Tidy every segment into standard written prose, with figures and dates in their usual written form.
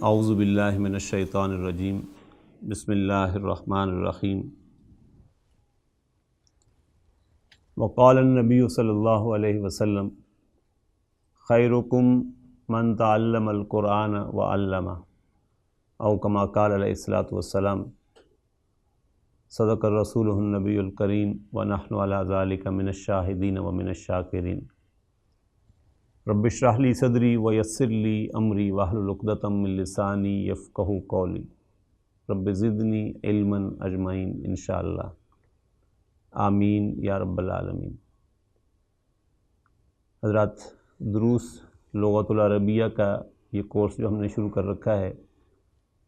اعوذ باللہ من الشیطان الرجیم بسم اللہ الرحمن الرحیم وقال النبی صلی اللہ علیہ وسلم خیرکم من تعلم القرآن وعلمہ او کما قال علیہ الصلاۃ والسلام صدق الرسول النبی الکریم ونحن علی ذلک من الشاہدین ومن الشاکرین رب اشرح لی صدری ویسر لی امری واحلل عقدۃ من لسانی یفقہوا قولی رب زدنی علما اجمعین انشاءاللہ آمین یا رب العالمین۔ حضرات، دروس لغت العربیہ کا یہ کورس جو ہم نے شروع کر رکھا ہے،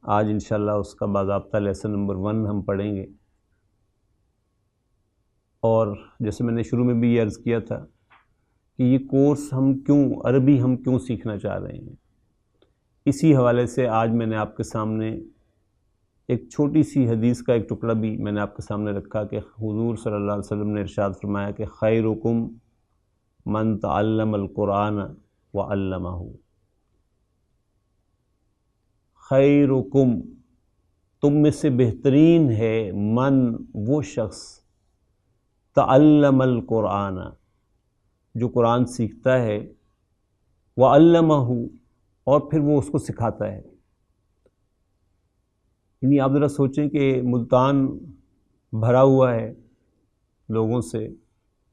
آج انشاءاللہ اس کا باضابطہ لیسن نمبر 1 ہم پڑھیں گے۔ اور جیسے میں نے شروع میں بھی یہ عرض کیا تھا کہ یہ کورس عربی ہم کیوں سیکھنا چاہ رہے ہیں، اسی حوالے سے آج میں نے آپ کے سامنے ایک چھوٹی سی حدیث کا ایک ٹکڑا بھی میں نے آپ کے سامنے رکھا کہ حضور صلی اللہ علیہ وسلم نے ارشاد فرمایا کہ خیرکم من تعلم القرآن وعلمہ۔ خیرکم، تم میں سے بہترین ہے، من، وہ شخص، تعلم القرآن، جو قرآن سیکھتا ہے، وعلمہ، اور پھر وہ اس کو سکھاتا ہے۔ یعنی آپ ذرا سوچیں کہ ملتان بھرا ہوا ہے لوگوں سے،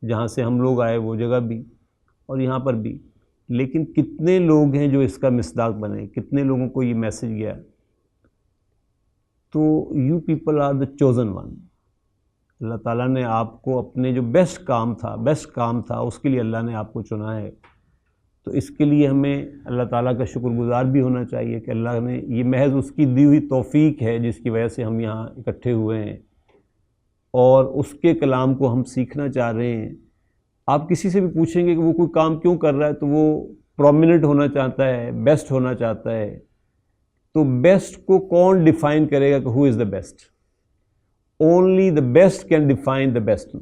جہاں سے ہم لوگ آئے وہ جگہ بھی اور یہاں پر بھی، لیکن کتنے لوگ ہیں جو اس کا مصداق بنے، کتنے لوگوں کو یہ میسج گیا؟ تو you people are the chosen one. اللہ تعالیٰ نے آپ کو اپنے جو بیسٹ کام تھا اس کے لیے اللہ نے آپ کو چنا ہے۔ تو اس کے لیے ہمیں اللہ تعالیٰ کا شکر گزار بھی ہونا چاہیے کہ اللہ نے یہ محض اس کی دی ہوئی توفیق ہے جس کی وجہ سے ہم یہاں اکٹھے ہوئے ہیں اور اس کے کلام کو ہم سیکھنا چاہ رہے ہیں۔ آپ کسی سے بھی پوچھیں گے کہ وہ کوئی کام کیوں کر رہا ہے تو وہ پرومیننٹ ہونا چاہتا ہے، بیسٹ ہونا چاہتا ہے۔ تو بیسٹ کو کون ڈیفائن کرے گا کہ who is the best? Only the best can define the best.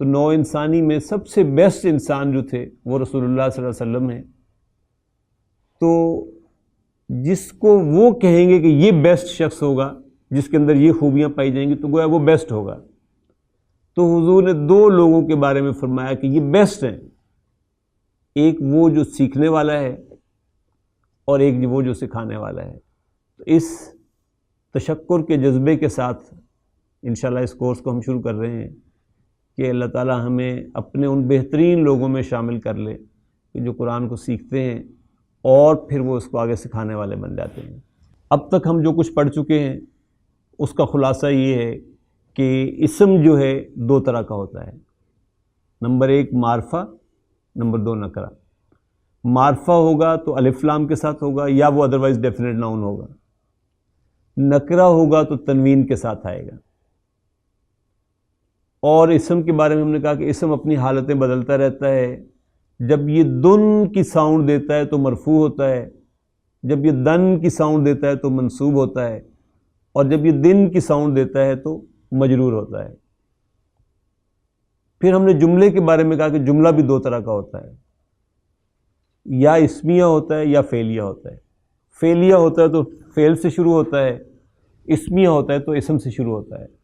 تو نو انسانی میں سب سے بیسٹ انسان جو تھے وہ رسول اللہ صلی اللہ علیہ وسلم ہیں۔ تو جس کو وہ کہیں گے کہ یہ بیسٹ شخص ہوگا، جس کے اندر یہ خوبیاں پائی جائیں گی، تو گویا وہ بیسٹ ہوگا۔ تو حضور نے 2 لوگوں کے بارے میں فرمایا کہ یہ بیسٹ ہیں، ایک وہ جو سیکھنے والا ہے اور ایک وہ جو سکھانے والا ہے۔ تو اس تشکر کے جذبے کے ساتھ انشاءاللہ اس کورس کو ہم شروع کر رہے ہیں کہ اللہ تعالیٰ ہمیں اپنے ان بہترین لوگوں میں شامل کر لے کہ جو قرآن کو سیکھتے ہیں اور پھر وہ اس کو آگے سکھانے والے بن جاتے ہیں۔ اب تک ہم جو کچھ پڑھ چکے ہیں اس کا خلاصہ یہ ہے کہ اسم جو ہے 2 طرح کا ہوتا ہے، نمبر 1 معرفہ، نمبر 2 نکرہ۔ معرفہ ہوگا تو الف لام کے ساتھ ہوگا یا وہ ادروائز ڈیفینٹ ناؤن ہوگا، نکرہ ہوگا تو تنوین کے ساتھ آئے گا۔ اور اسم کے بارے میں ہم نے کہا کہ اسم اپنی حالتیں بدلتا رہتا ہے۔ جب یہ دن کی ساؤنڈ دیتا ہے تو مرفوع ہوتا ہے، جب یہ دن کی ساؤنڈ دیتا ہے تو منصوب ہوتا ہے، اور جب یہ دن کی ساؤنڈ دیتا ہے تو مجرور ہوتا ہے۔ پھر ہم نے جملے کے بارے میں کہا کہ جملہ بھی 2 طرح کا ہوتا ہے، یا اسمیہ ہوتا ہے یا فعلیہ ہوتا ہے۔ فعلیہ ہوتا ہے تو فعل سے شروع ہوتا ہے، اسمیہ ہوتا ہے تو اسم سے شروع ہوتا ہے۔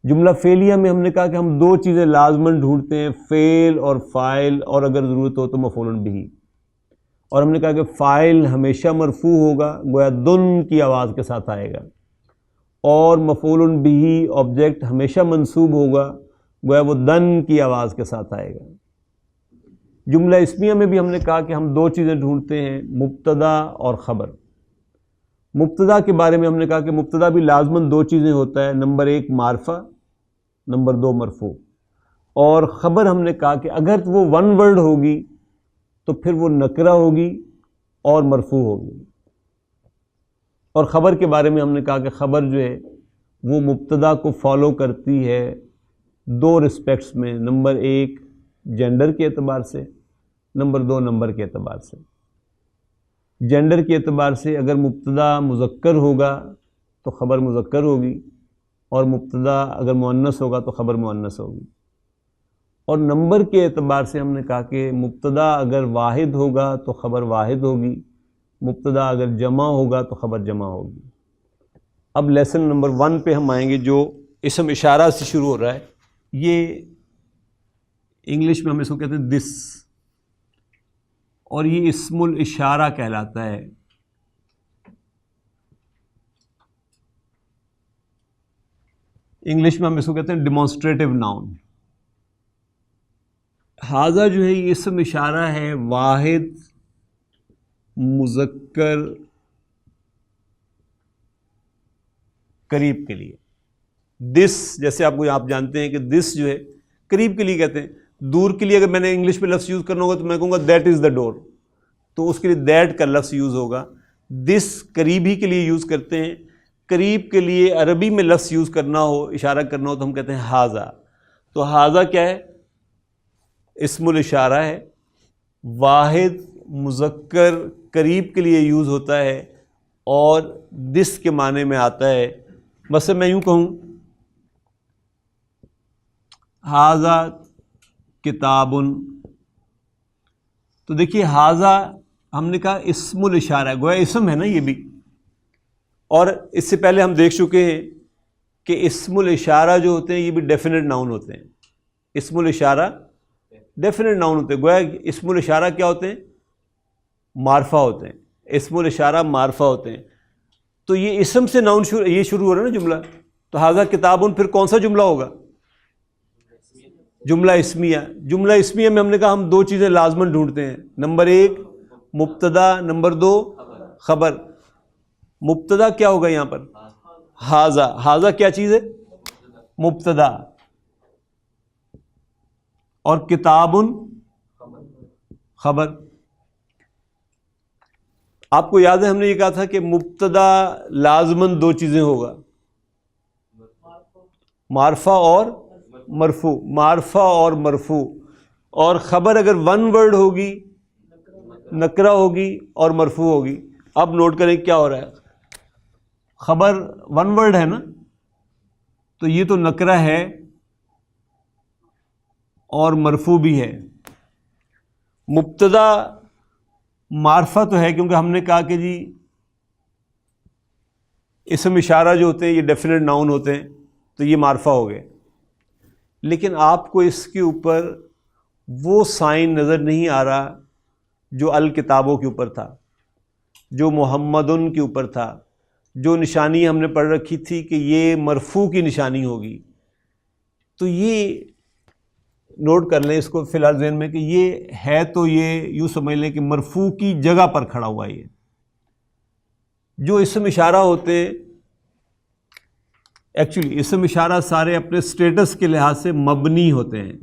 جملہ فعلیہ میں ہم نے کہا کہ ہم 2 چیزیں لازماً ڈھونڈتے ہیں، فعل اور فاعل، اور اگر ضرورت ہو تو مفعول بہ۔ اور ہم نے کہا کہ فاعل ہمیشہ مرفوع ہوگا، گویا دن کی آواز کے ساتھ آئے گا، اور مفعول بہ آبجیکٹ ہمیشہ منصوب ہوگا، گویا وہ دن کی آواز کے ساتھ آئے گا۔ جملہ اسمیہ میں بھی ہم نے کہا کہ ہم 2 چیزیں ڈھونڈتے ہیں، مبتدا اور خبر۔ مبتدا کے بارے میں ہم نے کہا کہ مبتدا بھی لازماً 2 چیزیں ہوتا ہے، نمبر 1 معرفہ، نمبر 2 مرفوع۔ اور خبر ہم نے کہا کہ اگر وہ 1 ورڈ ہوگی تو پھر وہ نکرہ ہوگی اور مرفوع ہوگی۔ اور خبر کے بارے میں ہم نے کہا کہ خبر جو ہے وہ مبتدا کو فالو کرتی ہے 2 رسپیکٹس میں، نمبر 1 جینڈر کے اعتبار سے، نمبر 2 نمبر کے اعتبار سے۔ جینڈر کے اعتبار سے اگر مبتدا مذکر ہوگا تو خبر مذکر ہوگی، اور مبتدا اگر مؤنث ہوگا تو خبر مؤنث ہوگی۔ اور نمبر کے اعتبار سے ہم نے کہا کہ مبتدا اگر واحد ہوگا تو خبر واحد ہوگی، مبتدا اگر جمع ہوگا تو خبر جمع ہوگی. اب لیسن نمبر 1 پہ ہم آئیں گے جو اسم اشارہ سے شروع ہو رہا ہے. یہ انگلش میں ہم اس کو کہتے ہیں دس، اور یہ اسم الاشارہ کہلاتا ہے. انگلش میں ہم اس کو کہتے ہیں ڈیمانسٹریٹو ناؤن. ہاذا جو ہے یہ اسم اشارہ ہے واحد مذکر قریب کے لیے. دس جیسے آپ جانتے ہیں کہ دس جو ہے قریب کے لیے کہتے ہیں. دور کے لیے اگر میں نے انگلش میں لفظ یوز کرنا ہوگا تو میں کہوں گا دیٹ از دا ڈور، تو اس کے لیے دیٹ کا لفظ یوز ہوگا. دس قریب ہی کے لیے یوز کرتے ہیں. قریب کے لیے عربی میں لفظ یوز کرنا ہو، اشارہ کرنا ہو تو ہم کہتے ہیں ہاذا. تو ہاذا کیا ہے؟ اسم الاشارہ ہے، واحد مذکر قریب کے لیے یوز ہوتا ہے اور دس کے معنی میں آتا ہے. بس میں یوں کہوں ہاذا کتابن، تو دیکھیے ہاذا ہم نے کہا اسم الاشارہ ہے، گویا اسم ہے نا یہ بھی. اور اس سے پہلے ہم دیکھ چکے ہیں کہ اسم الاشارہ جو ہوتے ہیں یہ بھی ڈیفینٹ ناؤن ہوتے ہیں. اسم الاشارہ ڈیفینٹ ناؤن ہوتے ہیں. گویا اسم الاشارہ کیا ہوتے ہیں؟ معرفہ ہوتے ہیں. اسم الاشارہ معرفہ ہوتے ہیں. تو یہ اسم سے ناؤن یہ شروع ہو رہا ہے نا جملہ. تو ہاذا کتابن پھر کون سا جملہ ہوگا؟ جملہ اسمیہ. جملہ اسمیہ میں ہم نے کہا ہم 2 چیزیں لازماً ڈھونڈتے ہیں. نمبر 1 مبتدا، نمبر 2 خبر. مبتدا کیا ہوگا یہاں پر؟ ہاذا. ہاذا کیا چیز ہے؟ مبتدا. اور کتابن خبر. آپ کو یاد ہے ہم نے یہ کہا تھا کہ مبتدا لازماً 2 چیزیں ہوگا، معرفہ اور مرفوع. معرفہ اور مرفوع. اور خبر اگر 1 ورڈ ہوگی، نکرہ ہوگی اور مرفوع ہوگی. اب نوٹ کریں کیا ہو رہا ہے. خبر 1 ورڈ ہے نا، تو یہ تو نکرہ ہے اور مرفوع بھی ہے. مبتدا معرفہ تو ہے کیونکہ ہم نے کہا کہ جی اسم اشارہ جو ہوتے ہیں یہ ڈیفینٹ ناؤن ہوتے ہیں، تو یہ معرفہ ہو گئے. لیکن آپ کو اس کے اوپر وہ سائن نظر نہیں آ رہا جو الکتابوں کے اوپر تھا، جو محمدن کے اوپر تھا، جو نشانی ہم نے پڑھ رکھی تھی کہ یہ مرفوع کی نشانی ہوگی. تو یہ نوٹ کر لیں اس کو فی الحال ذہن میں کہ یہ ہے، تو یہ یوں سمجھ لیں کہ مرفوع کی جگہ پر کھڑا ہوا. یہ جو اسم اشارہ ہوتے ہیں ایکچولی اسم اشارہ سارے اپنے سٹیٹس کے لحاظ سے مبنی ہوتے ہیں،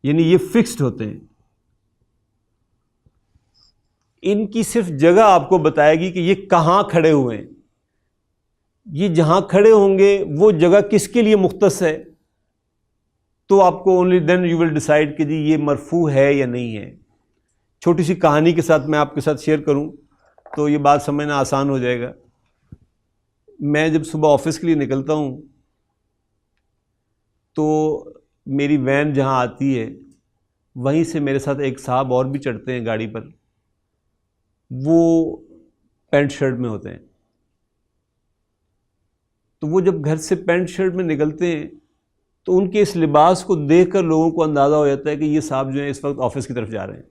یعنی یہ فکسڈ ہوتے ہیں. ان کی صرف جگہ آپ کو بتائے گی کہ یہ کہاں کھڑے ہوئے ہیں. یہ جہاں کھڑے ہوں گے وہ جگہ کس کے لیے مختص ہے، تو آپ کو only then you will decide کہ جی یہ مرفوع ہے یا نہیں ہے. چھوٹی سی کہانی کے ساتھ میں آپ کے ساتھ شیئر کروں تو یہ بات سمجھنا آسان ہو جائے گا. میں جب صبح آفس کے لیے نکلتا ہوں تو میری وین جہاں آتی ہے وہیں سے میرے ساتھ ایک صاحب اور بھی چڑھتے ہیں گاڑی پر. وہ پینٹ شرٹ میں ہوتے ہیں. تو وہ جب گھر سے پینٹ شرٹ میں نکلتے ہیں تو ان کے اس لباس کو دیکھ کر لوگوں کو اندازہ ہو جاتا ہے کہ یہ صاحب جو ہیں اس وقت آفس کی طرف جا رہے ہیں.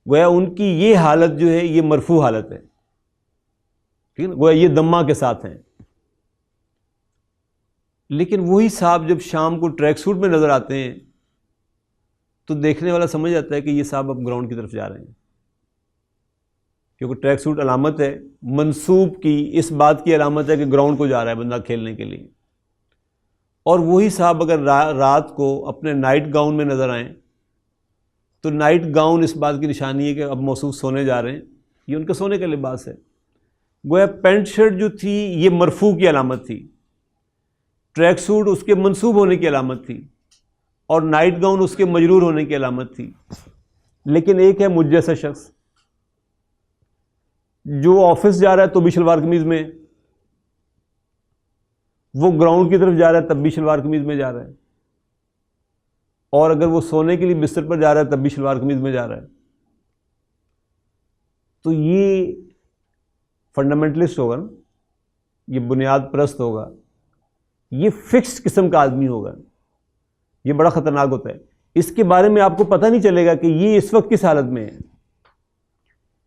گویا ان کی یہ حالت جو ہے یہ مرفوع حالت ہے، ٹھیک ہے نا، گویا یہ دمہ کے ساتھ ہیں. لیکن وہی صاحب جب شام کو ٹریک سوٹ میں نظر آتے ہیں تو دیکھنے والا سمجھ جاتا ہے کہ یہ صاحب اب گراؤنڈ کی طرف جا رہے ہیں، کیونکہ ٹریک سوٹ علامت ہے منسوب کی، اس بات کی علامت ہے کہ گراؤنڈ کو جا رہا ہے بندہ کھیلنے کے لیے. اور وہی صاحب اگر رات کو اپنے نائٹ گاؤن میں نظر آئیں تو نائٹ گاؤن اس بات کی نشانی ہے کہ اب موصوف سونے جا رہے ہیں، یہ ان کا سونے کا لباس ہے. گویا پینٹ شرٹ جو تھی یہ مرفوع کی علامت تھی، ٹریک سوٹ اس کے منسوب ہونے کی علامت تھی، اور نائٹ گاؤن اس کے مجرور ہونے کی علامت تھی. لیکن ایک ہے مجھ جیسا شخص جو آفس جا رہا ہے تو بھی شلوار قمیض میں، وہ گراؤنڈ کی طرف جا رہا ہے تب بھی شلوار قمیض میں جا رہا ہے، اور اگر وہ سونے کے لیے بستر پر جا رہا ہے تب بھی شلوار قمیض میں جا رہا ہے. تو یہ فنڈامنٹلسٹ ہوگا نا، یہ بنیاد پرست ہوگا، یہ فکسڈ قسم کا آدمی ہوگا، یہ بڑا خطرناک ہوتا ہے. اس کے بارے میں آپ کو پتہ نہیں چلے گا کہ یہ اس وقت کس حالت میں ہے،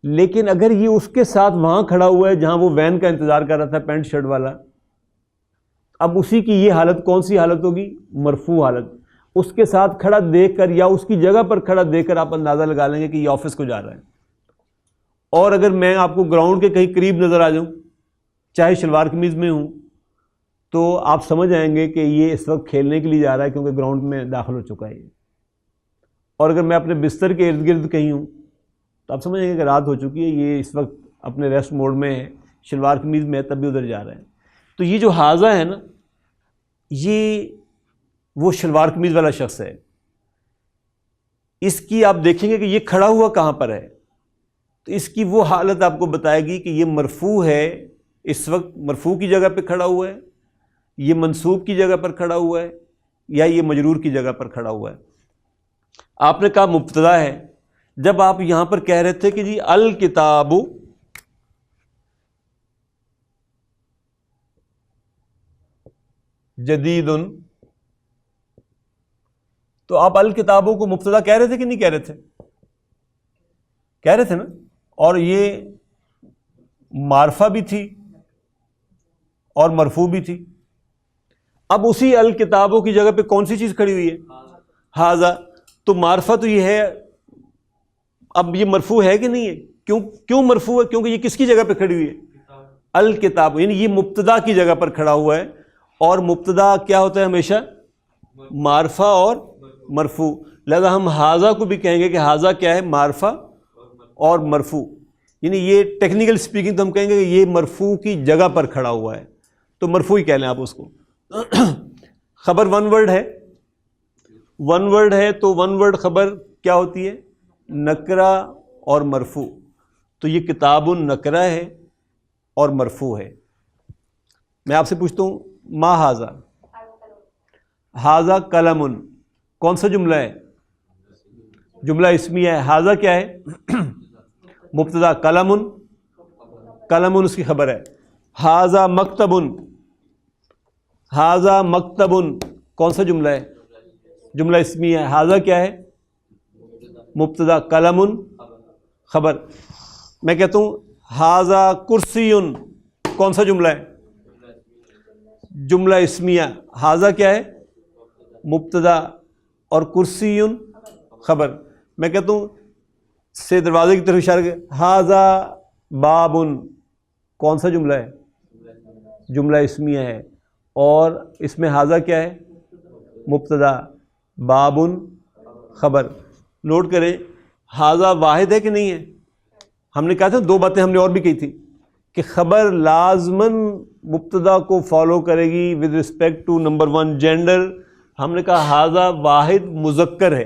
لیکن اگر یہ اس کے ساتھ وہاں کھڑا ہوا ہے جہاں وہ وین کا انتظار کر رہا تھا، پینٹ شرٹ والا، اب اسی کی یہ حالت کون سی حالت ہوگی؟ مرفوع حالت. اس کے ساتھ کھڑا دیکھ کر یا اس کی جگہ پر کھڑا دیکھ کر آپ اندازہ لگا لیں گے کہ یہ آفس کو جا رہا ہے. اور اگر میں آپ کو گراؤنڈ کے کہیں قریب نظر آ جاؤں، چاہے شلوار قمیض میں ہوں، تو آپ سمجھ آئیں گے کہ یہ اس وقت کھیلنے کے لیے جا رہا ہے، کیونکہ گراؤنڈ میں داخل ہو چکا ہے. اور اگر میں اپنے بستر کے ارد گرد کہیں ہوں تو آپ سمجھ آئیں گے کہ رات ہو چکی ہے، یہ اس وقت اپنے ریسٹ موڈ میں ہے، شلوار قمیض میں ہے، تب بھی ادھر جا رہا ہے. تو یہ جو حاضہ ہے نا، یہ وہ شلوار قمیض والا شخص ہے. اس کی آپ دیکھیں گے کہ یہ کھڑا ہوا کہاں پر ہے، تو اس کی وہ حالت آپ کو بتائے گی کہ یہ مرفوع ہے، اس وقت مرفوع کی جگہ پہ کھڑا ہوا ہے، یہ منصوب کی جگہ پر کھڑا ہوا ہے، یا یہ مجرور کی جگہ پر کھڑا ہوا ہے. آپ نے کہا مبتدا ہے. جب آپ یہاں پر کہہ رہے تھے کہ جی الکتاب جدید، تو آپ الکتابوں کو مبتدا کہہ رہے تھے کہ نہیں کہہ رہے تھے؟ کہہ رہے تھے نا. اور یہ معرفہ بھی تھی اور مرفوع بھی تھی. اب اسی الکتابوں کی جگہ پہ کون سی چیز کھڑی ہوئی ہے؟ حاضہ. تو معرفہ تو یہ ہے، اب یہ مرفوع ہے کہ نہیں ہے؟ کیوں مرفوع ہے؟ کیونکہ یہ کس کی جگہ پہ کھڑی ہوئی ہے؟ الکتاب، یعنی یہ مبتدا کی جگہ پر کھڑا ہوا ہے. اور مبتدا کیا ہوتا ہے ہمیشہ؟ معرفہ اور مرفوع. لہذا ہم حاضہ کو بھی کہیں گے کہ حاضہ کیا ہے؟ معرفہ اور مرفوع. یعنی یہ ٹیکنیکل سپیکنگ تو ہم کہیں گے کہ یہ مرفوع کی جگہ پر کھڑا ہوا ہے، تو مرفوع ہی کہہ لیں آپ اس کو. خبر ون ورڈ ہے، ون ورڈ ہے تو ون ورڈ خبر کیا ہوتی ہے؟ نکرہ اور مرفوع. تو یہ کتاب نکرہ ہے اور مرفوع ہے. میں آپ سے پوچھتا ہوں ما حاضہ، حاضہ قلم، کون سا جملہ ہے؟ جملہ اسمیہ ہے. حاضہ کیا ہے؟ مبتدا. قلم، قلم اس کی خبر ہے. حاضہ مکتب، حاضہ مکتب کون سا جملہ ہے؟ جملہ اسمیہ ہے. حاضہ کیا ہے؟ مبتدا. قلم خبر. میں کہتا ہوں حاضہ کرسی، کون سا جملہ ہے؟ جملہ اسمیہ. حاضہ کیا ہے؟ مبتدا اور کرسی خبر. میں کہتا ہوں سے دروازے کی طرف اشارہ کر، حاضہ باب، کون سا جملہ ہے؟ جملہ اسمیہ ہے. اور اس میں حاضہ کیا ہے؟ مبتدا. باب خبر. نوٹ کریں حاضہ واحد ہے کہ نہیں ہے؟ ہم نے کہا تھا دو باتیں ہم نے اور بھی کہی تھی کہ خبر لازماً مبتدا کو فالو کرے گی with respect to number 1 gender. ہم نے کہا حاضہ واحد مذکر ہے،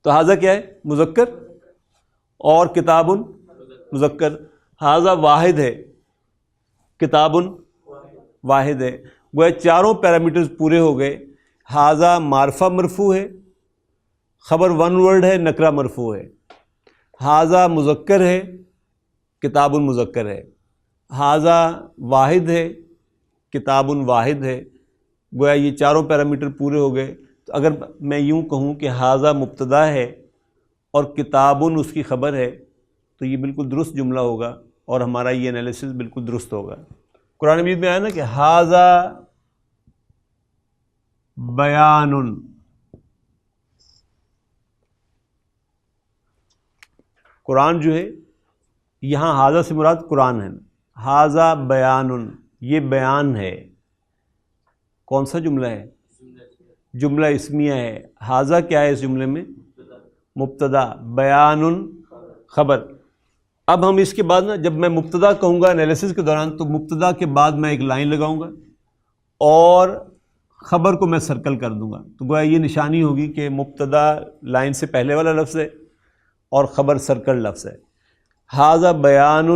تو حاضہ کیا ہے؟ مذکر. اور کتاب مذکر. حاضہ واحد ہے، کتاب واحد ہے. وہ چاروں پیرامیٹرز پورے ہو گئے. حاضہ معرفہ مرفوع ہے، خبر ون ورڈ ہے، نکرہ مرفوع ہے. حاضہ مذکر ہے، کتاب مذکر ہے. حاضہ واحد ہے، کتاب واحد ہے. گویا یہ چاروں پیرامیٹر پورے ہو گئے. تو اگر میں یوں کہوں کہ حاضہ مبتدا ہے اور کتاب اس کی خبر ہے، تو یہ بالکل درست جملہ ہوگا اور ہمارا یہ انالیسس بالکل درست ہوگا. قرآن مجید میں آیا نا کہ حاضہ بیان، قرآن جو ہے یہاں حاضہ سے مراد قرآن ہے. حاضہ بیان، یہ بیان ہے. کون سا جملہ ہے؟ جملہ اسمیہ ہے. حاضہ کیا ہے اس جملے میں؟ مبتدا. بیان خبر. اب ہم اس کے بعد نا، جب میں مبتدا کہوں گا انالیسس کے دوران، تو مبتدا کے بعد میں ایک لائن لگاؤں گا اور خبر کو میں سرکل کر دوں گا. تو گویا یہ نشانی ہوگی کہ مبتدا لائن سے پہلے والا لفظ ہے اور خبر سرکل لفظ ہے. حاضہ بیان،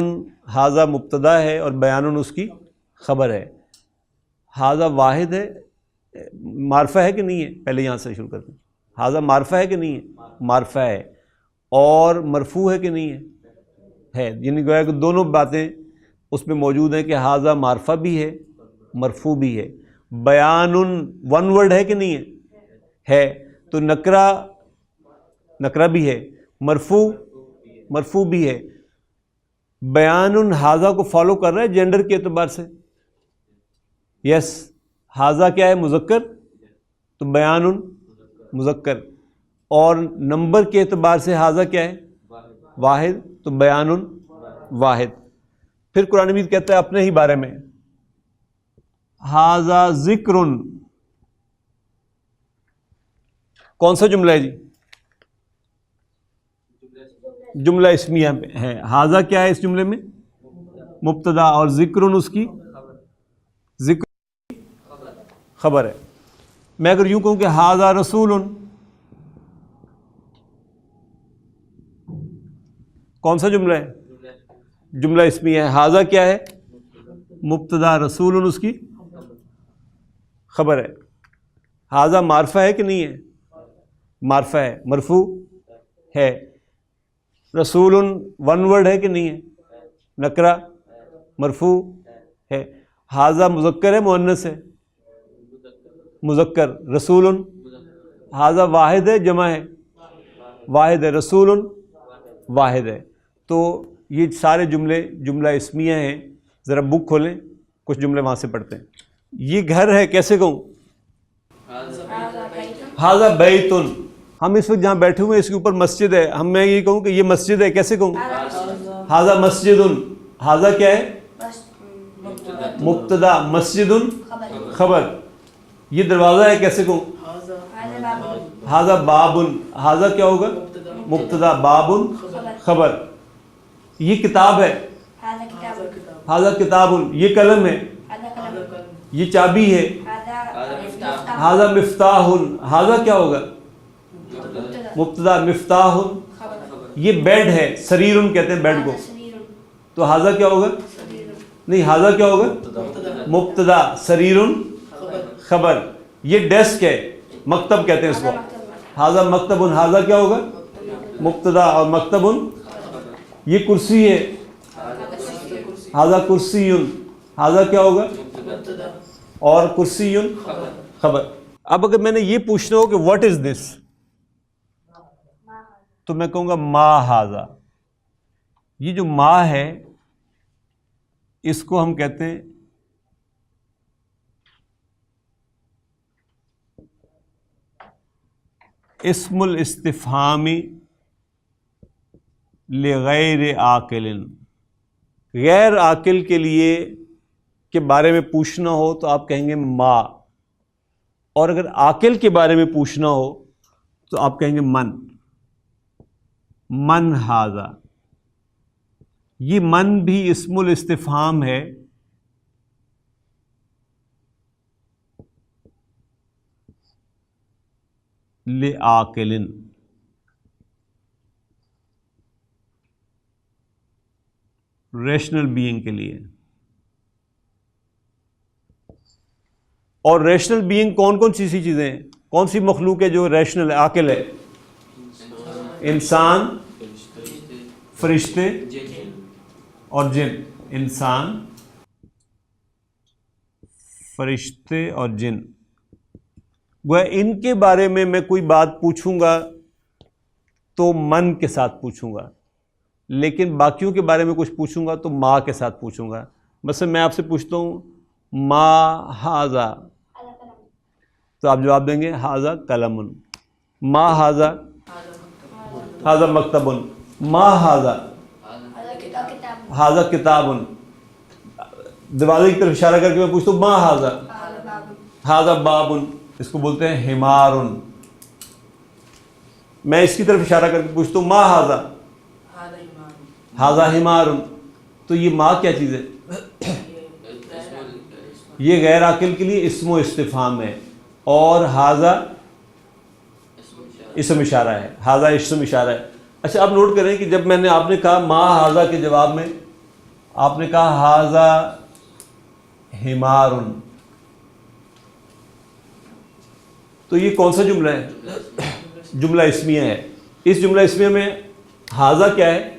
حاضہ مبتدا ہے اور بیان اس کی خبر ہے. حاضہ واحد ہے، معرفہ ہے کہ نہیں ہے؟ پہلے یہاں سے شروع کرتے ہیں. حاضہ معرفہ ہے کہ نہیں ہے؟ معرفہ ہے. اور مرفوع ہے کہ نہیں ہے؟ ہے، یعنی گویا کہ دونوں باتیں اس میں موجود ہیں کہ حاضہ معرفہ بھی ہے مرفوع بھی ہے. بیان ون ورڈ ہے کہ نہیں ہے؟ تو نکرہ بھی ہے، مرفوع بھی ہے. بیان حاضہ کو فالو کر رہا ہے جینڈر کے اعتبار سے. یس، حاضہ کیا ہے؟ مذکر، تو بیان مذکر. اور نمبر کے اعتبار سے حاضہ کیا ہے؟ واحد، تو بیان واحد. پھر قرآن مجید کہتا ہے اپنے ہی بارے میں حاضہ ذکر. کون سا جملہ ہے جی؟ جملہ اسمیہ ہے. حاضہ کیا ہے اس جملے میں؟ مبتدا، اور ذکر اس کی ذکر خبر ہے. میں اگر یوں کہوں کہ حاضہ رسول، کون سا جملہ ہے؟ جملہ اسمیہ ہے. حاضہ کیا ہے؟ مبتدا، رسول اس کی خبر ہے. حاضہ معرفہ ہے کہ نہیں ہے؟ معرفہ ہے، مرفوع ہے. رسول ون ورڈ ہے کہ نہیں ہے؟ نکرہ، مرفوع ہے. حاضہ مذکر ہے مؤنث ہے؟ مذکر. رسول حاضہ واحد ہے جمع ہے؟ واحد ہے. رسول واحد ہے. تو یہ سارے جملے جملہ اسمیہ ہیں. ذرا بک کھولیں، کچھ جملے وہاں سے پڑھتے ہیں. یہ گھر ہے، کیسے کہوں؟ حاضہ بیتن. ہم اس وقت جہاں بیٹھے ہوئے اس کے اوپر مسجد ہے، میں یہ کہوں کہ یہ مسجد ہے، کیسے کہوں؟ حاضہ مسجد. حاضہ کیا ہے؟ مبتدا، مسجد خبر. یہ دروازہ ہے، کیسے کہوں؟ حاضہ باب. حاضہ کیا ہوگا؟ مبتدا، باب خبر. یہ کتاب ہے، حاضہ کتاب. یہ قلم ہے، یہ چابی ہے، حاضہ مفتاح. حاضہ کیا ہوگا؟ مبتدا، مفتاح. یہ بیڈ ہے، سریر کہتے ہیں بیڈ کو، تو حاضہ کیا ہوگا؟ نہیں، حاضہ کیا ہوگا؟ مبتدا، سریر خبر. یہ ڈیسک ہے، مکتب کہتے ہیں اس کو، حاضہ مکتب. حاضہ کیا ہوگا؟ مبتدا اور مکتب. یہ کرسی ہے، حاضہ کرسی. حاضہ کیا ہوگا؟ اور کرسی خبر. اب اگر میں نے یہ پوچھنا ہو کہ واٹ از دس، تو میں کہوں گا ما حاضہ. یہ جو ما ہے اس کو ہم کہتے ہیں اسم الاستفہامی لغیر عاقل. غیر عاقل کے لیے کے بارے میں پوچھنا ہو تو آپ کہیں گے ما، اور اگر عاقل کے بارے میں پوچھنا ہو تو آپ کہیں گے من حاضہ. یہ من بھی اسم الاستفہام ہے لعاقل. ریشنل بینگ کے لیے. اور ریشنل بینگ کون کون سی چیزیں ہیں؟ کون سی مخلوق ہے جو ریشنل ہے، عاقل ہے؟ انسان، فرشتے اور جن. انسان، فرشتے اور جن. وہ ان کے بارے میں کوئی بات پوچھوں گا تو من کے ساتھ پوچھوں گا، لیکن باقیوں کے بارے میں کچھ پوچھوں گا تو ما کے ساتھ پوچھوں گا. مثلا میں آپ سے پوچھتا ہوں ما حاضہ، تو آپ جواب دیں گے حاضہ قلم. ما حاضہ، حاضہ مکتب. ما حاضہ، حاضہ کتاب. دروازے کی طرف اشارہ کر کے میں پوچھتا ہوں ما حاضہ، حاضہ باب. اس کو بولتے ہیں حمار. میں اس کی طرف اشارہ کر کے پوچھتا ہوں ما حاضہ، حاضہ حمار. تو یہ ما کیا چیز ہے؟ یہ غیر عاقل کے لیے اسم و استفہام ہے، اور حاضہ اسم اشارہ ہے. حاضہ اسم اشارہ ہے. اچھا، آپ نوٹ کریں کہ جب میں نے آپ نے کہا ما حاضہ کے جواب میں آپ نے کہا حاضہ حمار، تو یہ کون سا جملہ ہے؟ جملہ اسمیہ ہے. اس جملہ اسمیہ میں حاضہ کیا ہے؟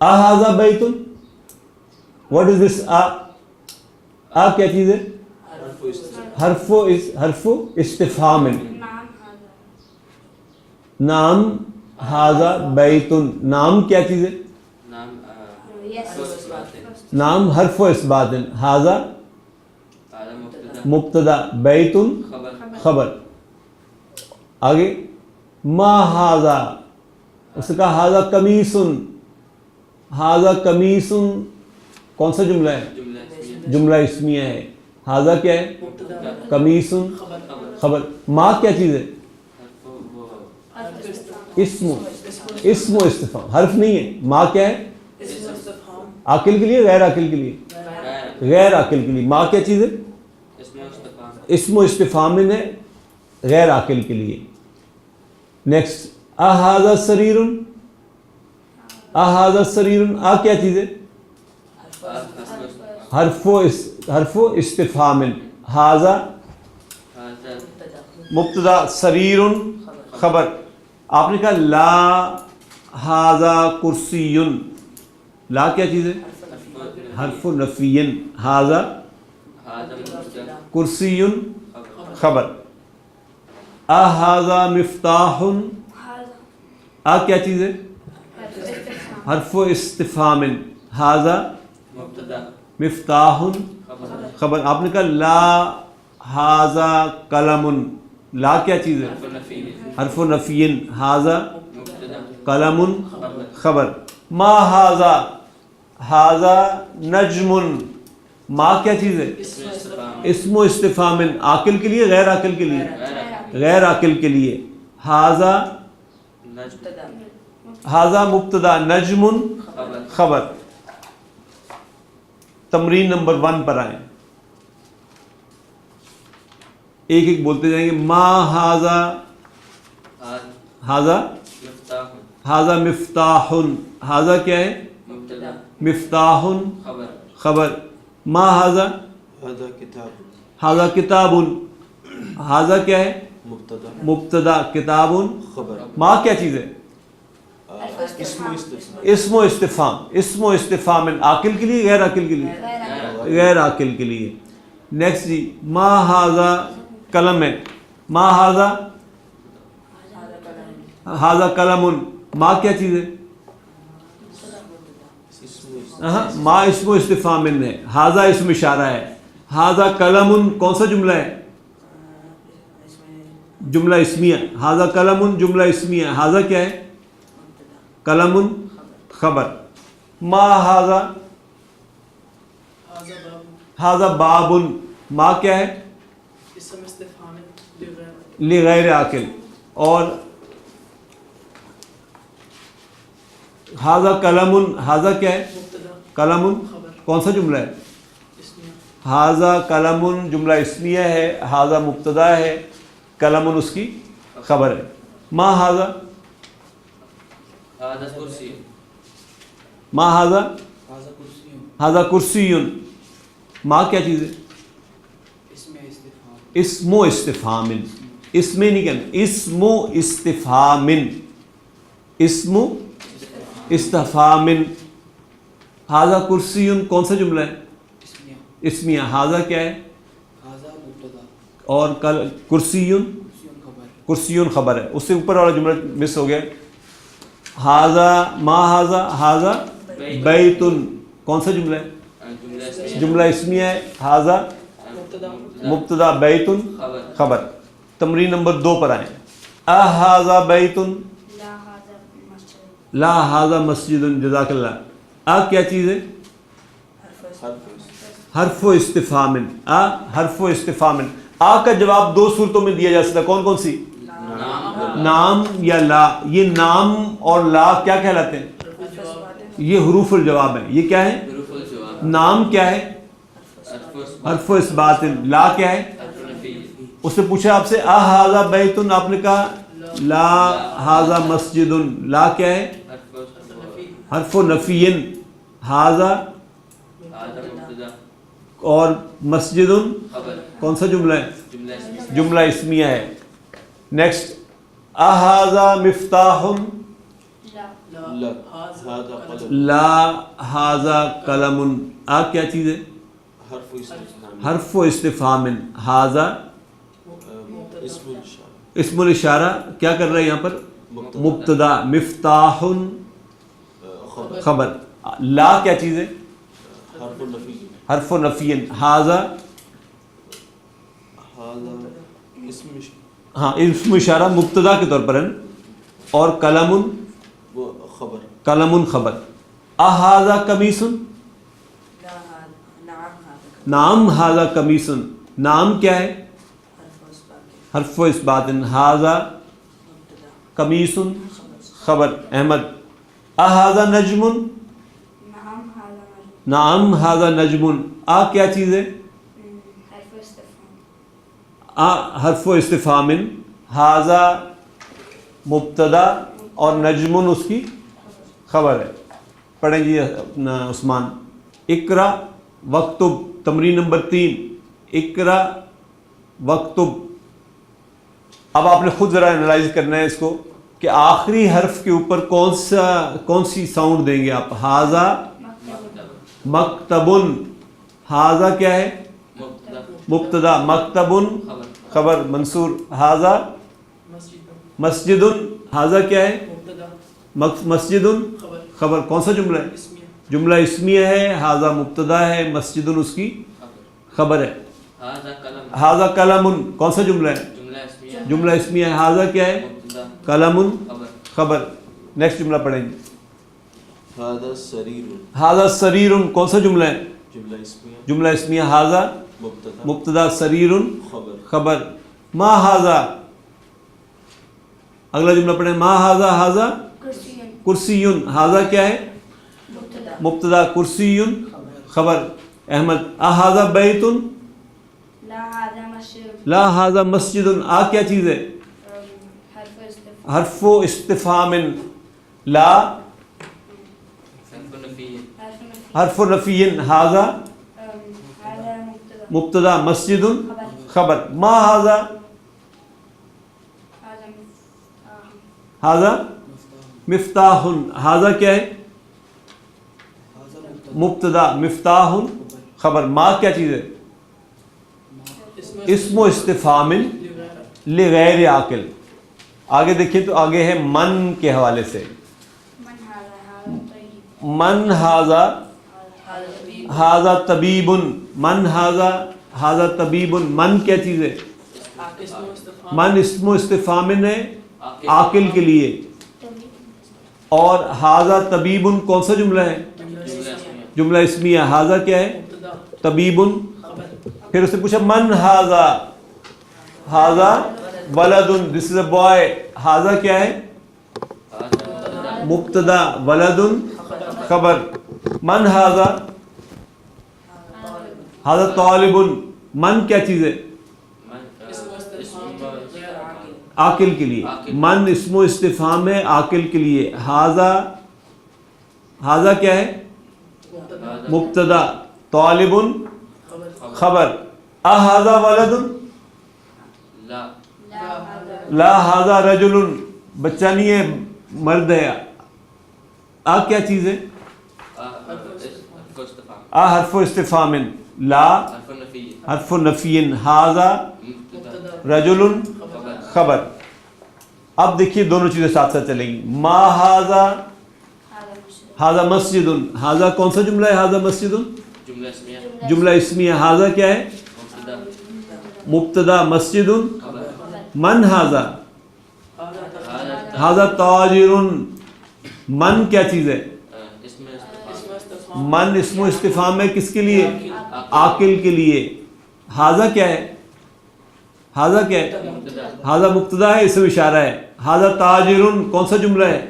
اہذا بیتن, what is this آ کیا چیز ہے؟ حرف استفہام. نام ہاذا بیتن, نام کیا چیز ہے؟ نام حرف اثبات. ہاذا مبتدا, بیتن خبر. آگے ما ہاذا, اس کا ہاذا قمیصن. ہاذا قمیصن کون سا جملہ ہے؟ جملہ اسمیہ ہے. ہاذا کیا ہے؟ قمیصن خبر. ما کیا چیز ہے؟ اسم و استفہام, حرف نہیں ہے. ما کیا ہے؟ عاقل کے لیے غیر عاقل کے لیے؟ غیر عاقل کے لیے. ما کیا چیز ہے؟ اسم و استفہام ہے غیر عاقل کے لیے. نیکسٹ اہذا سریرن. اہذا سریرن, آ کیا چیز ہے؟ حرف استفہام. ہاذا مبتدا, سریرن خبر. آپ نے کہا لا ہاذا کرسیٌ, لا کیا چیز ہے؟ حرف نفی. ہاذا کرسیٌ خبر. اہذا مفتاح, آ کیا چیز ہے؟ حرف استفہام. ہاذا مفتاح خبر. آپ نے کہا لا ہاذا قلم, لا کیا چیز ہے؟ حرف نفی. ہاذا قلم خبر. ما ہاذا, ہاذا نجم, ما کیا چیز ہے؟ اسم و استفہام. عاقل کے لیے غیر عاقل کے لیے؟ غیر عاقل کے لیے. ہاذا ہاذا مبتدا, نجم خبر. تمرین نمبر 1 پر آئیں, ایک ایک بولتے جائیں گے. ما ہاذا, ہاذا ہاذا مفتاح, ہاذا کیا ہے؟ مفتاح خبر. ما ہاذا ہاذا کتاب, ہاذا کیا ہے؟ مبتدا, کتاب خبر. ما کیا چیز ہے؟ اسم و استفہام. اسم و استفہام عاقل کے لیے غیر عاقل کے لیے؟ غیر عاقل کے لیے. نیکسٹ جی, ما ہاذا قلم ہے. ما ہاذا ہاذا قلم, ما کیا چیز ہے؟ ما اسم و استفہام ہے. ہاذا اسم اشارہ ہے. ہاذا قلم کون سا جملہ ہے؟ جملہ اسمیہ. ہاذا قلم جملہ اسمیہ. ہاذا کیا ہے؟ قلم خبر. ما ہاذا ہاذا باب, ما کیا ہے؟ لغیر عاقل. اور ہاذا قلم, ہاذا کیا ہے؟ قلم کون سا جملہ ہے؟ ہاذا قلم جملہ اسمیہ ہے. ہاذا مبتدا ہے, قلم اس کی خبر ہے. ما ہاذا ما ہاذا ہاذا کرسی. ما کیا چیز ہے؟ اسم و استفہام. اس میں نہیں کہنا, اسم و استفہام. اسم استفہام. ہاذا کرسی کون سا جملہ ہے؟ اسمیہ. ہاذا کیا ہے؟ اور کرسی, کرسی خبر ہے. اس سے اوپر والا جملہ مس ہو گیا. ہاذا ما ہاذا ہاذا بیتن کون سا جملہ ہے؟ جملہ اسمیہ ہے. ہاذا مبتدا, بیتن خبر. تمرین نمبر 2 پر آئیں. اہذا بیتن, لا ہاذا مسجد. جزاک اللہ. آ کیا چیز ہے؟ حرف و استفہام. آ حرف و استفہام. آ کا جواب 2 صورتوں میں دیا جا سکتا. کون کون سی؟ نام یا لا. یہ نام اور لا کیا کہلاتے ہیں؟ یہ حروف الجواب ہیں. یہ کیا ہے؟ نام کیا ہے؟ حرف و اثبات. لا کیا ہے؟ اس نے پوچھا آپ سے اہذا بیتن, آپ نے کہا لا ہاذا مسجد. لا کیا ہے؟ حرف و نفی. ہاذا اور مسجد کون سا جملہ ہے؟ جملہ اسمیہ ہے. نیکسٹ اہذا مفتاح, لا ھذا قلم، آ کیا چیز ہے؟ حرف و استفہام. ھذا اسم الاشارہ کیا کر رہا ہے یہاں پر؟ مبتدا. مفتاح خبر. لا کیا چیز ہے؟ حرف و نفی. ھذا ہاں اسم اشارہ مبتدا کے طور پر ہے، اور قلم خبر. اھذا قمیص، نعم ھذا قمیص. نام کیا ہے؟ حرف و اثبات. ھذا قمیص خبر. احمد. اھذا نجم، نعم ھذا نجم. آ کیا چیز ہے؟ حرف و استفہام. ھذا مبتدا اور نجم اس کی خبر ہے. پڑھیں جی اپنا عثمان. اقرا وکتب. تمرین نمبر 3. اقرا وکتب. اب آپ نے خود ذرا انالائز کرنا ہے اس کو کہ آخری حرف کے اوپر کون سی ساؤنڈ دیں گے آپ. ھذا مکتبن. ھذا کیا ہے؟ مبتدا. مکتبن خبر منصور. ھذا مسجدن. ھذا کیا ہے؟ مسجدن خبر. کون سا جملہ ہے؟ جملہ اسمیہ ہے. ھذا مبتدا ہے، مسجدن اس کی خبر ہے. ھذا قلم کون سا جملہ ہے؟ جملہ اسمیہ ہے. ھذا کیا ہے؟ قلم خبر. نیکسٹ جملہ پڑھیں گے. ھذا سریر کون سا جملہ ہے؟ جملہ اسمیہ. ھذا مبتدا، سریر خبر. ما ھذا. اگلا جملہ پڑھیں. ما ھذا. ھذا کرسی. ھذا کیا ہے؟ مبتدا، کرسی خبر. احمد. اھذا بیت. لا ھذا مسجد. آ کیا چیز ہے؟ حرف و استفہام. لا حرف و نفی. ھذا مبتدا، مسجد خبر. ما ھذا. ھذا مفتاح. ھذا کیا ہے؟ مبتدا، مفتاح خبر. ما کیا چیز ہے؟ اسم و استفہام لغیر عاقل. آگے دیکھیں تو آگے ہے من کے حوالے سے. من ھذا. ھذا طبیب. من ھذا. ھذا طبیب. من کیا چیز ہے؟ من اسم و استفہام ہے عاقل کے لیے. اور ھذا طبیب کون سا جملہ ہے؟ جملہ اسمیہ. ھذا کیا ہے؟ طبیب. پھر اس نے پوچھا من ھذا. ھذا ولد. دس از اے بوائے. ھذا کیا ہے؟ مبتدا، ولد خبر. من ھذا. ھذا طالب. من کیا چیز ہے؟ عاقل کے لیے. من اسم و استفہام ہے عاقل کے لیے. ھذا کیا ہے؟ مبتدا، طالب خبر. اھذا ولد. لا ھذا رجل. بچہ نہیں ہے، مرد ہے. آ کیا چیز ہے؟ حرف و استفہام. لا حرف و نفی. ھذا رجل خبر. اب دیکھیے دونوں چیزیں ساتھ ساتھ چلیں گی. ما ھذا. ھذا مسجد. ھذا کون سا جملہ ہے؟ ھذا مسجد جملہ اسمیہ. ھذا کیا ہے؟ مبتدا، مسجد. من ھذا. ھذا تاجر. من کیا چیز ہے؟ من اسم و استفہام ہے کس کے لیے؟ عاقل کے لیے. ھذا کیا ہے؟ ھذا کیا ہے؟ ھذا مبتدا ہے، اسم اشارہ ہے. ھذا تاجر کون سا جملہ ہے؟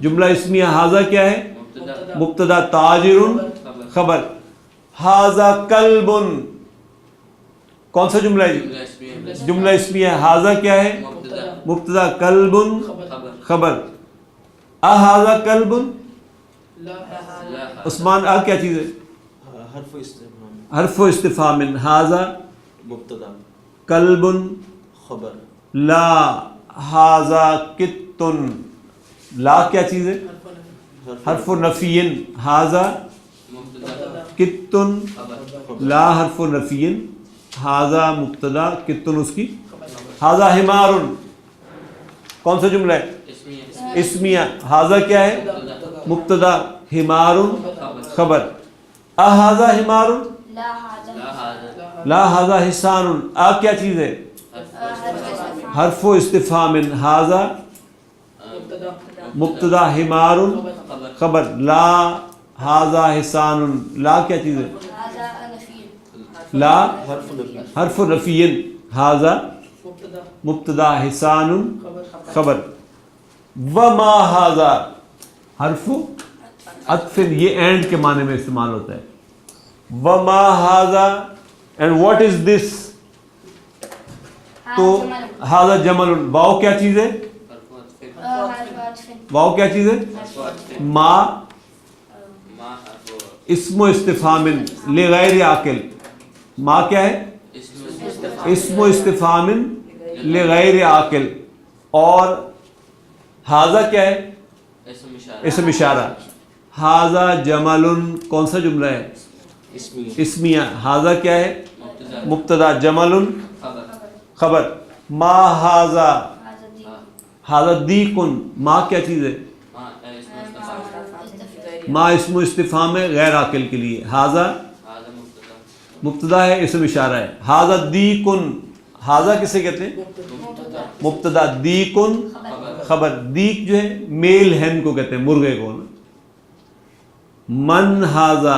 جملہ اسمیہ. ھذا کیا ہے؟ مبتدا، تاجر خبر. ھذا کلب کون سا جملہ ہے؟ جملہ اسمیہ. ھذا کیا ہے؟ مبتدا، کلب خبر. اھذا کلب. عثمان. آ کیا چیز ہے؟ حرف و استفہام. ھذا مبتدا، کلب خبر. لا ھذا کت. لا کیا چیز ہے؟ حرف نفی ھذا کت لا حرف نفی ھذا مبتدا کت اس کی ھذا حمار کون سا جملہ ہے اسمیہ ھذا کیا ہے مبتدا حمار خبر اھذا حمار لا ھذا حصان کیا چیز ہے حرف استفہام ھذا مبتدا حمار خبر لا ھذا حصان لا کیا چیز ہے لا حرف نفی ھذا مبتدا حصان خبر وما ھذا حرف عطف یہ اینڈ کے معنی میں استعمال ہوتا ہے وما ھذا اینڈ واٹ از دس تو ھذا جمل واو کیا چیز ہے واو کیا چیز ہے ما اسم استفہام لغیر عاقل ما کیا ہے اسم استفہام لغیر عاقل اور ھذا کیا ہے اسم اشارہ ھذا جمل کون سا جملہ ہے اسمیہ ھذا کیا ہے مبتدا جمل خبر ما ھذا ھذا دیکن ما کیا چیز ہے ما اسم استفہام ہے غیر عاقل کے لیے ھذا مبتدا ہے اسم اشارہ ہے ھذا دیکن ھذا کسے کہتے ہیں مبتدا دیکن خبر دیک جو ہے میل ہین کو کہتے ہیں مرغے کو من ھذا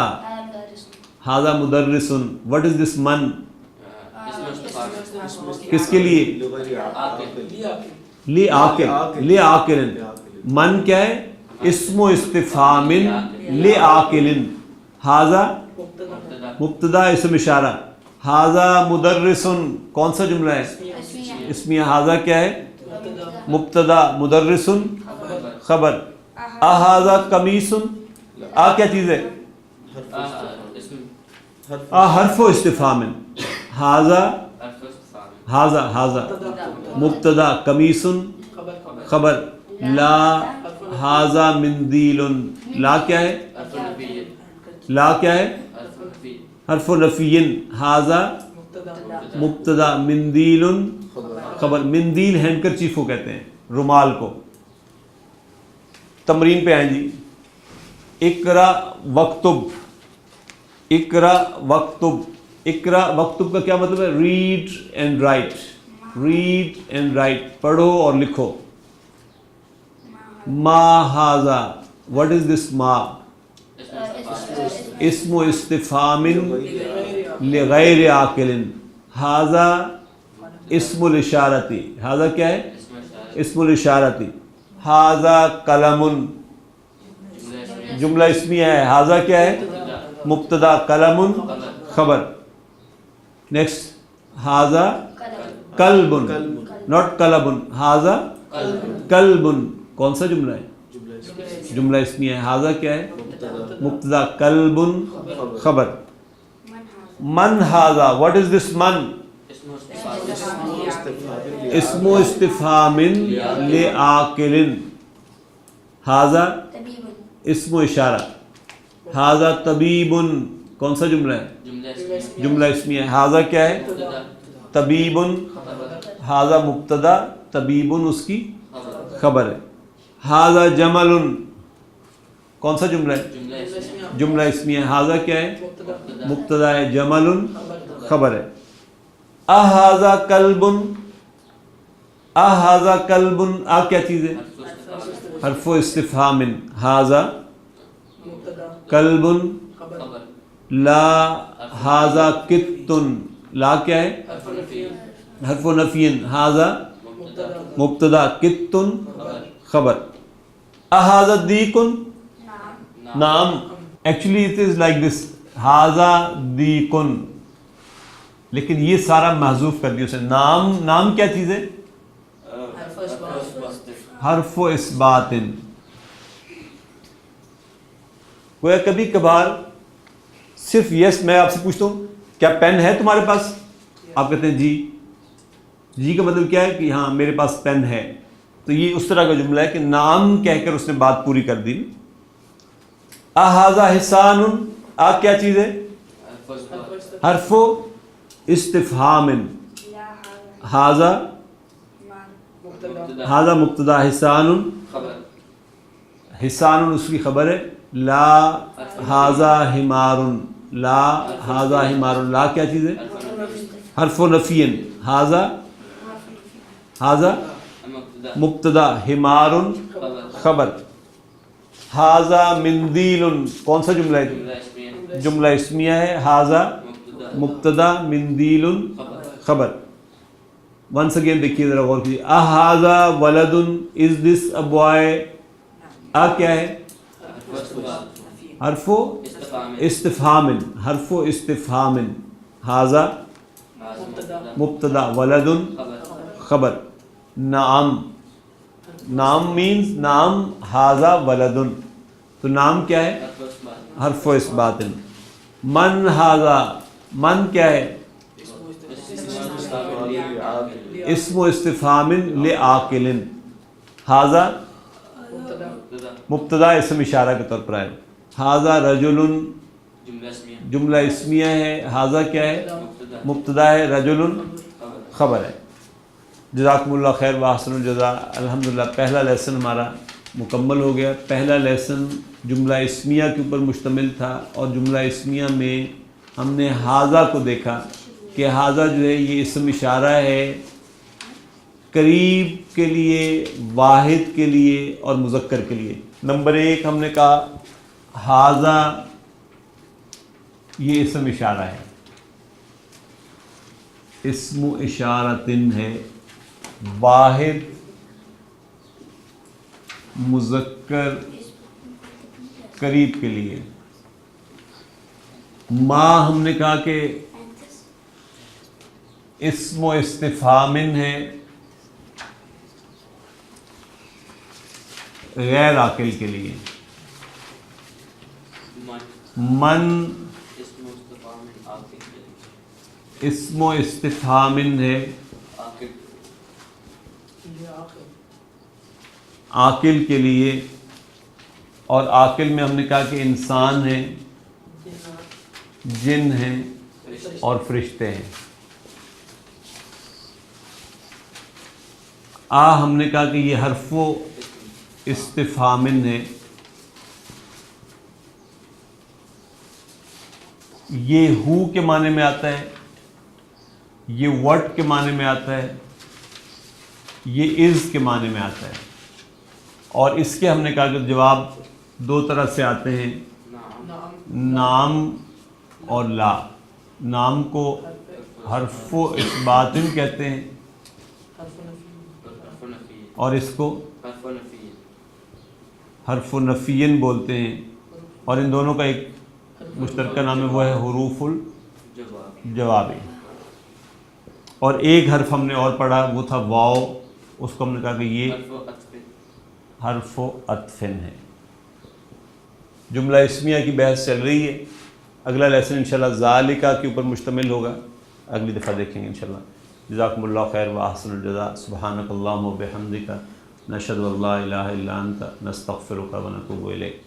ھذا مدرس وٹ از دس من کس کے لیے لی عاقل من کیا ہے اسم استفہام لی عاقل ھذا مبتدا اسم اشارہ ھذا مدرس کون سا جملہ ہے اسمیہ ھذا کیا ہے مبتدا مدرس خبر اھذا قمیص کیا چیز ہے حرف استفہام ھذا مبتدا قمیص خبر لا ھذا مندیل لا کیا ہے حرف نفی ھذا مبتدا مندیل خبر مندیل ہینڈکرچیف کو کہتے ہیں رومال کو تمرین پہ آئیں جی اقرا وکتب اقرا وکتب کا کیا مطلب ہے ریڈ اینڈ رائٹ پڑھو اور لکھو ما ھذا what is this ما اسم استفہام لغیر عاقل ھذا اسم الاشارتی ھذا کیا ہے اسم الاشارتی ھذا قلم جملہ اسمیہ ہے ھذا کیا ہے مبتدا قلم خبر نیکسٹ ھذا کلب ناٹ کلب ھذا کلب کون سا جملہ ہے جملہ اسمیہ ہے ھذا کیا ہے مبتدا کلب خبر من ھذا واٹ از دس من اسم استفہام لعاقل ھذا اسم اشارہ ھذا طبیب کون سا جملہ ہے جملہ اسمیہ ہے ھذا کیا ہے طبیب ھذا مبتدا طبیب اس کی خبر ہے ھذا جمل کون سا جملہ ہے جملہ اسمیہ ہے ھذا کیا ہے مبتدا ہے جمل خبر ہے اھذا کلب کیا چیز ہے حرف استفہام ھذا کلب لا ھذا کت لا کیا ہے حرف نفی ھذا مبتدا کت خبر اھذا دیکن نام actually it is like this ھذا دیکن لیکن یہ سارا محذوف کر دیا اسے نام کیا چیز ہے حرف و اثبات گویا کبھی کبھار صرف یس میں آپ سے پوچھتا ہوں کیا پین ہے تمہارے پاس آپ کہتے ہیں جی کا مطلب کیا ہے کہ ہاں میرے پاس پین ہے تو یہ اس طرح کا جملہ ہے کہ نام کہہ کر اس نے بات پوری کر دی احاذا حسان، آ کیا چیز ہے؟ حرف استفہام، حاذا حاذا مبتدا، حسان حسان اس کی خبر ہے، لا حاذا حمار، لا حاذا حمار، لا کیا چیز ہے؟ حرف نفی، حاذا حاذا مبتدا، حمار خبر، حاذا مندیل کون سا جملہ ہے؟ جملہ اسمیہ ہے، حاذا مبتدا، مندیل خبر۔ ونس اگین دیکھیے ذرا غور کیجیے، احاذا ولد، از دس اے بوائے، آ کیا ہے؟ حرف استفہام، حرف استفہام، حاذا مبتدا، ولد خبر، نعم، نام مینز نام، حاذا ولد، تو نام کیا ہے؟ حرف اثبات۔ من حاذا، من کیا ہے؟ اسم استفہام لعاقل، حاذا مبتدا اسم اشارہ کے طور پر آئے، حاذا رجل جملہ اسمیہ ہے، حاذا کیا ہے؟ مبتدا ہے، رجل خبر ہے۔ جزاکم اللہ خیر واحسن الجزاء۔ الحمدللہ پہلا لیسن ہمارا مکمل ہو گیا۔ پہلا لیسن جملہ اسمیہ کے اوپر مشتمل تھا، اور جملہ اسمیہ میں ہم نے حاذا کو دیکھا کہ حاذا جو ہے یہ اسم اشارہ ہے قریب کے لیے، واحد کے لیے اور مذکر کے لیے۔ نمبر ایک ہم نے کہا حاذا یہ اسم اشارہ ہے، اسم اشارتن ہے، واحد مذکر قریب کے لیے۔ ما ہم نے کہا کہ اسم و استفہامن ہے، غیر عاقل کے لیے۔ من اسم و استفہامن ہے، عاقل کے لیے، اور عاقل میں ہم نے کہا کہ انسان ہیں، جن ہیں اور فرشتے ہیں۔ ہم نے کہا کہ یہ حرف و استفہامن ہے، یہ ہو کے معنی میں آتا ہے، یہ وٹ کے معنی میں آتا ہے، یہ از کے معنی میں آتا ہے، اور اس کے ہم نے کہا کہ جواب دو طرح سے آتے ہیں، نام اور لا۔ نام کو حرف و اثباتن کہتے ہیں، اور اس کو حرف و نفین بولتے ہیں، اور ان دونوں کا ایک مشترکہ نام ہے، وہ ہے حروف الجواب۔ اور ایک حرف ہم نے اور پڑھا، وہ تھا واو، اس کو ہم نے کہا کہ یہ حرف و عطفن ہے۔ جملہ اسمیہ کی بحث چل رہی ہے، اگلا لیسن انشاءاللہ ذالکہ کے اوپر مشتمل ہوگا، اگلی دفعہ دیکھیں گے انشاءاللہ۔ جزاکم اللہ خیر واحسن الجزاء۔ سبحانک اللہم و بحمدک، نشہد ان لا الہ الا انت، نستغفرک و نتوب الیک۔